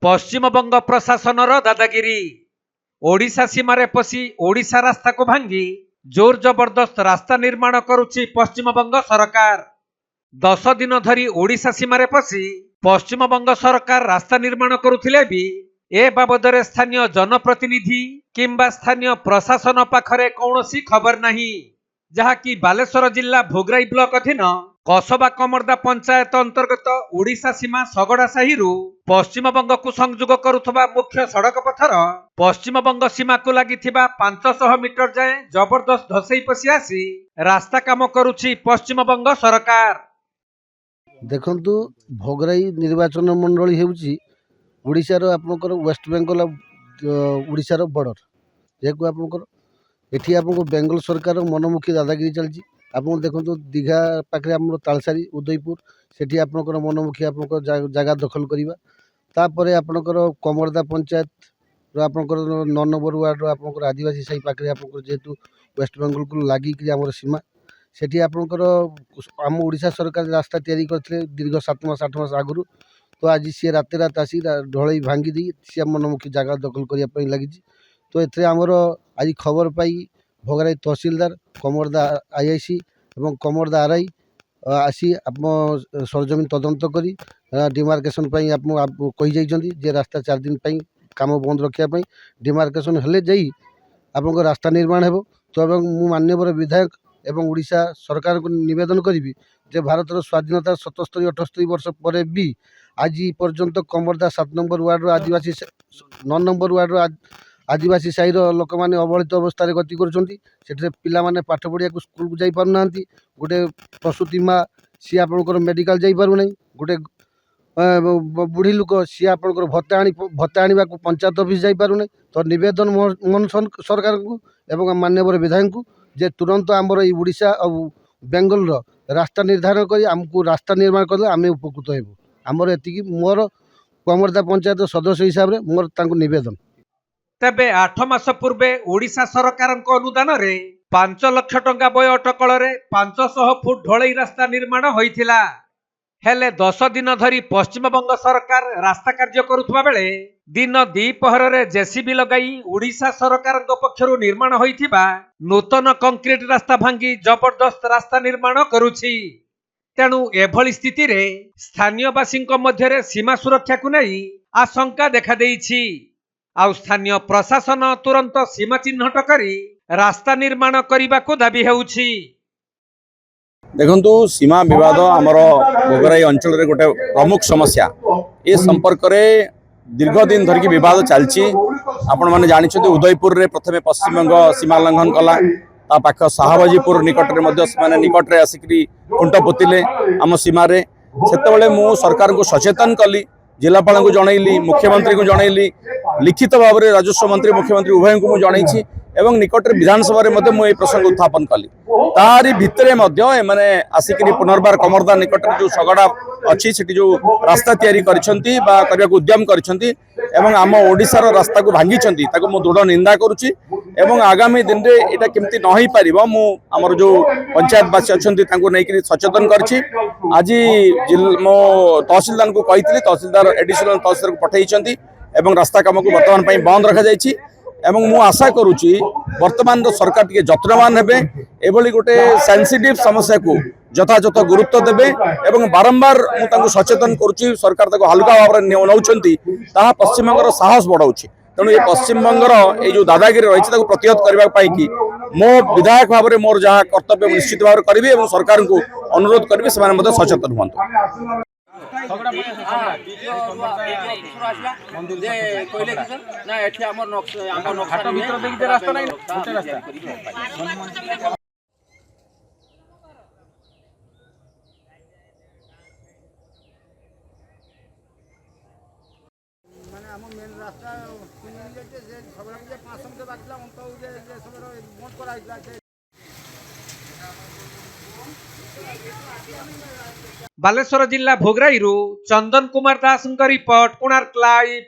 पश्चिमबंग प्रशासनर दादागिरी ओडिशा सीमारे पशि ओडिशा रास्ता को भांगी जोर जबरदस्त रास्ता निर्माण करुछि पश्चिमबंग सरकार। 10 दिन धरी ओडिशा सीमारे पशि पश्चिमबंग सरकार रास्ता निर्माण करुथिले भी ए बाबदरे स्थानीय जनप्रतिनिधि किंबा स्थानीय प्रशासन पाखरे कौनसी खबर नहीं, जहाँकि बालेश्वर जिला भोगराई ब्लॉक अधीन कसबा कमरदा पंचायत अंतर्गत ओडिशा सीमा सगड़ा साही पश्चिमबंग को संयोग करुथबा मुख्य सड़क पथर पश्चिमबंग सीमा को लागिथिबा 500 मीटर जाए जबरदस्त धसई पशि आसी रास्ता काम करुछि पश्चिमबंग सरकार। देखंतु भोगराई निर्वाचन मंडली हेउची ओडिशार आपनकर वेस्ट बेंगल ओडिशार बॉर्डर जेको आपनकर एठी आपनको बेंगल सरकार मनमुखी दादागिरी चलची। आपन देखंतु दीघा पाखरे हमर तालसारी उदयपुर सेठी आपनकर मनमुखी आपनकर जगह दखल करिबा। तापरे आपनकर कमरदा पंचायत आपनकर 9 नंबर वार्ड आपनकर आदिवासी साही पाखरे आपनकर जेतु वेस्ट बेंगल को लागी कि हमर सीमा सेठी आपनकर आम ओडिशा सरकार रास्ता तैयारी करथिले दीर्घ 7 मास 8 मास आगुरु। तो आज सी रात रात आसी ढलई भांगी दी सी मनमुखी जगह दखल करिया पई लागी। तो एथे हमर आज खबर पाई भोगराई तहसीलदार कमरदा आईआईसी एवं कमरदा आरआई आसी आप सरजमीन तदंत करी डिमार्केशन पई आप कही जाइछन्ती जे रास्ता 4 दिन पई काम बंद रखिया पई डिमार्केशन हेले जाई आपन रास्ता निर्माण हेबो। तो एवं मु माननीय विधायक एवं ओडिशा सरकार को निवेदन करी जे भारत स्वाधीनता 77-78 वर्ष पर भी आज पर्यंत कमरदा 7 नंबर वार्ड आदिवासी 9 नंबर वार्ड आदिवासी साही लोक मैंने अवहेलित अवस्था गति कर पिला माने पाठ पढ़िया स्कूल को जाई पारु नांती। गोटे प्रसूति माँ सी आपनकर मेडिकल जाई पारु नहीं। गोटे बुढ़ी लोक सी आपनकर भत्ता आनिबा को पंचायत ऑफिस जाई पारु नहीं। तो निवेदन मोहन सरकार को एवं माननीय विधायक को जे तुरंत आमर ओडिशा और बेंगल रास्ता निर्धारण करी आमको रास्ता निर्माण करले आमे उपकृत हेबु। आमर एतिकी मोर कमरदा पंचायत सदस्य हिसाब रे मोर तांको निवेदन। तेबे 8 मास पूर्वे ओडिशा सरकार अनुदान रे 5 लाख टंका व्यय अटकल 500 फुट ढलई रास्ता निर्माण होइथिला। हेले 10 दिन धरी पश्चिमबंग सरकार रास्ता कार्य करुथबा बेले दिन द्विपहर रे जेसीबी लगाई ओडिशा सरकार पक्षरु निर्माण होइथिबा नूतन कंक्रीट रास्ता भांगी जबरदस्त रास्ता निर्माण करुछि। तेणु एभली स्थिति रे स्थानीय बासी मध्य सीमा सुरक्षा को नहीं आशंका देखा देइछि। आउ स्थानीय प्रशासन तुरंत सीमा चिन्हट करी रास्ता निर्माण करने को दाबी हेउछि। देखंतु सीमा विवाद आमर भोगराई अंचल रे गोटे प्रमुख समस्या ए संपर्क रे दीर्घ दिन धरिकी विवाद चलछि। आपण माने जानिछथि उदयपुर रे प्रथमे पश्चिमबंग सीमा लंघन कला ता पाख शाहबाजीपुर निकट रे मध्य माने निकट रे आसिकरी खुंट पोतिले आम सीमा रे। सेतेबेले मु सरकार को सचेतन कली, जिलापाल को जनइली, मुख्यमंत्री को जनइली, लिखित भाव में राजस्व मंत्री मुख्यमंत्री उभय को मुझे एवं निकट विधानसभा मुझे प्रसंग उत्थापन कली। तारी भितरे माने आसिक पुनर्बार कमरदा निकट जो सगड़ा अच्छी से जो रास्ता तैयारी करछंती बा करबा को उद्यम करछंती एवं आम ओडिशार रास्ता को भांगी मु दृढ़ निंदा करुच्ची। एवं आगामी दिन में यहाँ केमती न हो पार आमर जो पंचायतवासी अच्छा नहीं सचेतन करछि। आज मो तहसीलदार को कही तहसीलदार एडिशनल तहसीलदार को पठाई एवं रास्ता काम को बर्तमान बंद रखा जाइछि। एवं मु आशा करुच्ची वर्तमान सरकार टिके जत्नवान हेबे, एभली गोटे सेंसिटिव समस्या को यथायथ गुरुत्व देबे एवं बारंबार मु तांको सचेतन करुच्ची। सरकार ताको हल्का भाव में नौछंती ताहा पश्चिमबंगर साहस बढ़ाउछि। तेणु ये पश्चिमबंगर ये जो दादागिरी रही है प्रतिहत करने की मो विधायक भाव में मोर जहाँ कर्तव्य निश्चित भाव में करी और सरकार को अनुरोध करी से सचेतन हूँ। मेन रास्ता सब 500 बाटला बंद कर बालेश्वर जिला भोगराई चंदन कुमार दास रिपोर्ट कोणार्क लाइव।